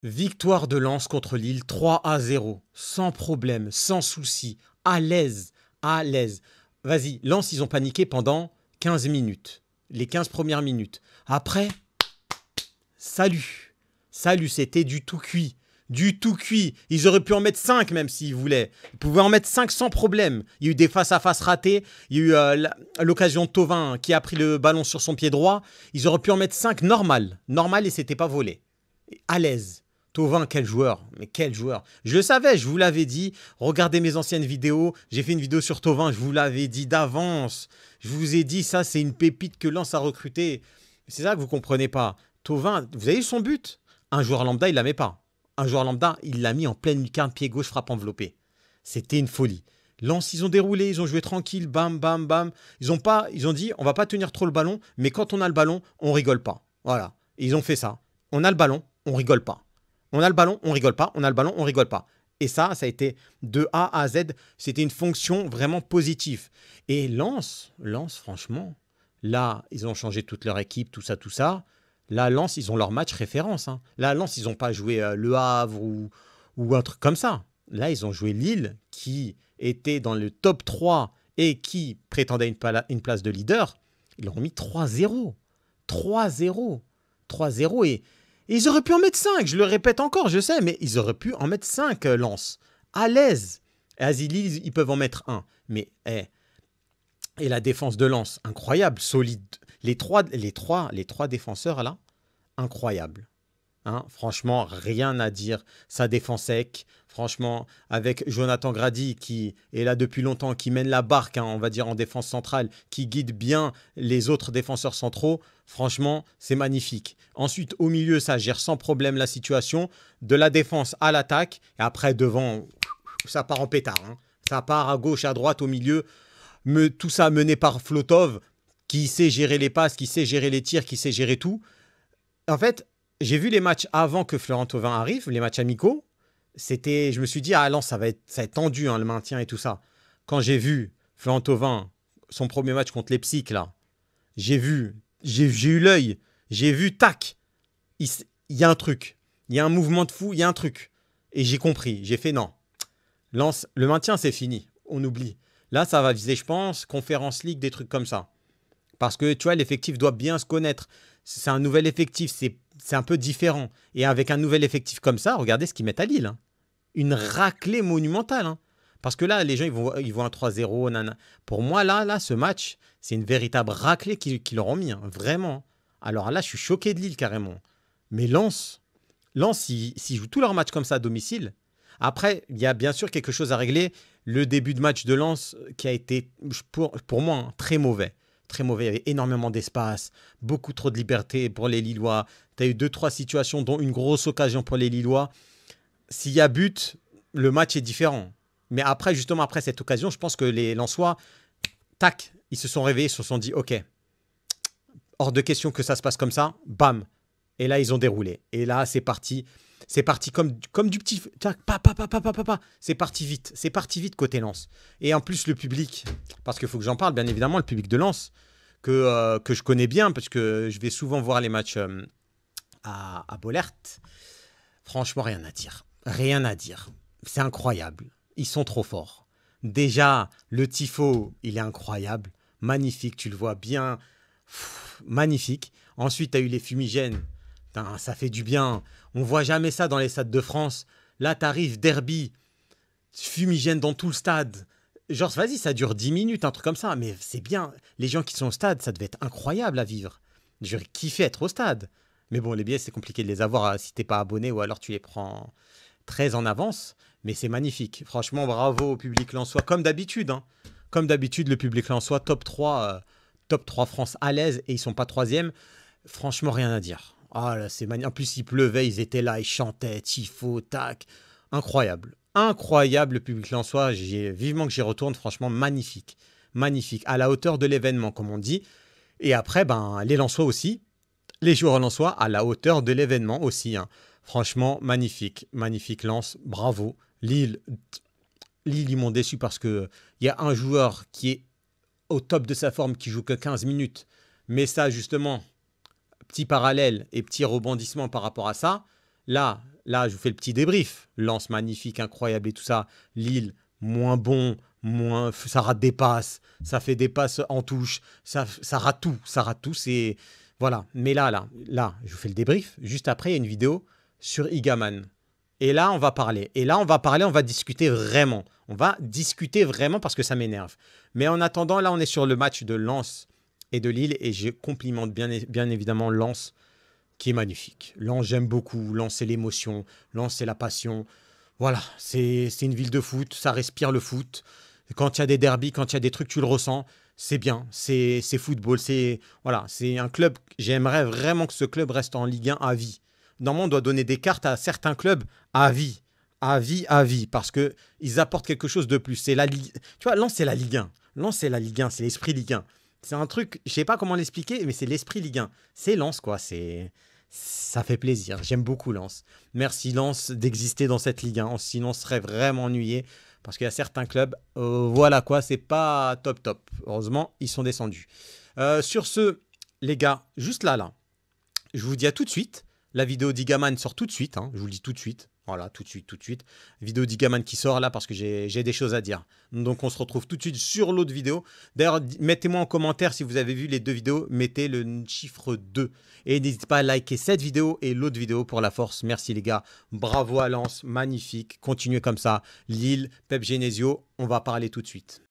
Victoire de Lens contre Lille, 3-0, sans problème, sans souci, à l'aise, à l'aise. Vas-y, Lens, ils ont paniqué pendant 15 minutes, les 15 premières minutes. Après, salut, salut, c'était du tout cuit. Du tout cuit. Ils auraient pu en mettre 5 même s'ils voulaient. Ils pouvaient en mettre 5 sans problème. Il y a eu des face-à-face ratés. Il y a eu l'occasion de Thauvin qui a pris le ballon sur son pied droit. Ils auraient pu en mettre 5 normal. Normal et c'était pas volé. À l'aise. Thauvin, quel joueur, mais quel joueur. Je le savais, je vous l'avais dit. Regardez mes anciennes vidéos. J'ai fait une vidéo sur Thauvin, je vous l'avais dit d'avance. Je vous ai dit, ça, c'est une pépite que Lens a recrutée. C'est ça que vous ne comprenez pas. Thauvin, vous avez vu son but? Un joueur lambda, il ne la met pas. Un joueur lambda, il l'a mis en pleine lucarne, pied gauche, frappe enveloppée. C'était une folie. Lens, ils ont déroulé, ils ont joué tranquille, bam, bam, bam. Ils ont dit, on va pas tenir trop le ballon, mais quand on a le ballon, on rigole pas. Voilà. Et ils ont fait ça. On a le ballon, on rigole pas. On a le ballon, on rigole pas. On a le ballon, on rigole pas. Et ça a été de A à Z. C'était une fonction vraiment positive. Et Lens, franchement, là, ils ont changé toute leur équipe, tout ça, tout ça. Là, Lens, ils ont leur match référence. Hein. Là, Lens, ils n'ont pas joué Le Havre ou un truc comme ça. Là, ils ont joué Lille, qui était dans le top 3 et qui prétendait une place de leader. Ils leur ont mis 3-0. 3-0. 3-0 et ils auraient pu en mettre 5, je le répète encore, je sais, mais ils auraient pu en mettre 5, Lens. À l'aise. Et Lille, ils peuvent en mettre un. Mais, et la défense de Lens, incroyable, solide. Les trois défenseurs, là, incroyable. Hein, franchement, rien à dire. Ça défend sec. Franchement, avec Jonathan Grady qui est là depuis longtemps, qui mène la barque, hein, on va dire en défense centrale, qui guide bien les autres défenseurs centraux. Franchement, c'est magnifique. Ensuite, au milieu, ça gère sans problème la situation. De la défense à l'attaque. Et après, devant, ça part en pétard. Hein. Ça part à gauche, à droite, au milieu. Tout ça mené par Flotov, qui sait gérer les passes, qui sait gérer les tirs, qui sait gérer tout. En fait, j'ai vu les matchs avant que Florent Thauvin arrive, les matchs amicaux. Je me suis dit, ah Lens, ça va être tendu, hein, le maintien et tout ça. Quand j'ai vu Florent Thauvin, son premier match contre Leipzig, là, j'ai eu l'œil, j'ai vu, tac, il y a un truc, il y a un mouvement de fou, il y a un truc. Et j'ai compris, j'ai fait non. Lens, le maintien, c'est fini, on oublie. Là, ça va viser, je pense, Conference League, des trucs comme ça. Parce que, tu vois, l'effectif doit bien se connaître. C'est un nouvel effectif, c'est un peu différent. Et avec un nouvel effectif comme ça, regardez ce qu'ils mettent à Lille. Hein. Une raclée monumentale. Hein. Parce que là, les gens, ils vont un 3-0. Nana. Pour moi, là, ce match, c'est une véritable raclée qu'ils leur ont mis. Hein. Vraiment. Alors là, je suis choqué de Lille, carrément. Mais Lens, s'ils jouent tous leurs matchs comme ça à domicile, après, il y a bien sûr quelque chose à régler. Le début de match de Lens qui a été, pour moi, hein, très mauvais. Très mauvais, il y avait énormément d'espace, beaucoup trop de liberté pour les Lillois. Tu as eu 2-3 situations, dont une grosse occasion pour les Lillois. S'il y a but, le match est différent. Mais après, justement, après cette occasion, je pense que les Lensois, tac, ils se sont réveillés, ils se sont dit, ok, hors de question que ça se passe comme ça, bam. Et là, ils ont déroulé. Et là, c'est parti. C'est parti comme du petit... C'est parti vite côté Lens. Et en plus, le public, parce qu'il faut que j'en parle, bien évidemment, le public de Lens, que je connais bien, parce que je vais souvent voir les matchs à Bollaert. Franchement, rien à dire. Rien à dire. C'est incroyable. Ils sont trop forts. Déjà, le tifo, il est incroyable. Magnifique, tu le vois bien. Magnifique. Ensuite, tu as eu les fumigènes. Putain, ça fait du bien. On voit jamais ça dans les stades de France. Là, t'arrives, derby, fumigène dans tout le stade. Genre, vas-y, ça dure 10 minutes, un truc comme ça. Mais c'est bien. Les gens qui sont au stade, ça devait être incroyable à vivre. J'aurais kiffé être au stade. Mais bon, les billets, c'est compliqué de les avoir si t'es pas abonné ou alors tu les prends très en avance. Mais c'est magnifique. Franchement, bravo au public lensois. Comme d'habitude. Hein. Comme d'habitude, le public lensois, top 3 France à l'aise et ils sont pas troisième. Franchement, rien à dire. Ah là, c'est magnifique. En plus, il pleuvait, ils étaient là, ils chantaient, tifo, tac. Incroyable. Incroyable le public lensois. Vivement que j'y retourne. Franchement, magnifique. Magnifique. À la hauteur de l'événement, comme on dit. Et après, les Lensois aussi. Les joueurs lensois à la hauteur de l'événement aussi. Hein. Franchement, magnifique. Magnifique Lens. Bravo. Lille, ils m'ont déçu parce qu'il y a un joueur qui est au top de sa forme, qui joue que 15 minutes. Mais ça, justement, petit parallèle et petit rebondissement par rapport à ça. Là, là, je vous fais le petit débrief. Lens, magnifique, incroyable et tout ça. Lille, moins bon, ça rate des passes, ça fait des passes en touche, ça rate tout, c'est... Voilà, mais là, je vous fais le débrief. Juste après, il y a une vidéo sur Igaman. Et là, on va parler. On va discuter vraiment. On va discuter vraiment parce que ça m'énerve. Mais en attendant, là, on est sur le match de Lens et de Lille. Et je complimente bien évidemment Lens, qui est magnifique. Lens, j'aime beaucoup. Lens, c'est l'émotion. Lens, c'est la passion. Voilà, c'est une ville de foot. Ça respire le foot. Quand il y a des derbies, quand il y a des trucs, tu le ressens. C'est bien, c'est football, voilà, c'est un club, j'aimerais vraiment que ce club reste en Ligue 1 à vie. Normalement, on doit donner des cartes à certains clubs à vie, parce qu'ils apportent quelque chose de plus. C'est la Ligue, tu vois, Lens, c'est la Ligue 1. Lens, c'est la Ligue 1, c'est l'esprit Ligue 1. C'est un truc, je sais pas comment l'expliquer, mais c'est l'esprit Ligue 1. C'est Lens, quoi, ça fait plaisir. J'aime beaucoup Lens. Merci Lens d'exister dans cette Ligue 1, sinon on serait vraiment ennuyé. Parce qu'il y a certains clubs, voilà quoi, c'est pas top. Heureusement, ils sont descendus. Sur ce, les gars, juste là, je vous dis à tout de suite. La vidéo d'Igaman sort tout de suite, hein, je vous le dis tout de suite. Voilà, tout de suite. Vidéo d'Igaman qui sort là parce que j'ai des choses à dire. Donc on se retrouve tout de suite sur l'autre vidéo. D'ailleurs, mettez-moi en commentaire si vous avez vu les deux vidéos, mettez le chiffre 2. Et n'hésitez pas à liker cette vidéo et l'autre vidéo pour la force. Merci les gars. Bravo à Lens, magnifique. Continuez comme ça. Lille, Pep Genesio, on va parler tout de suite.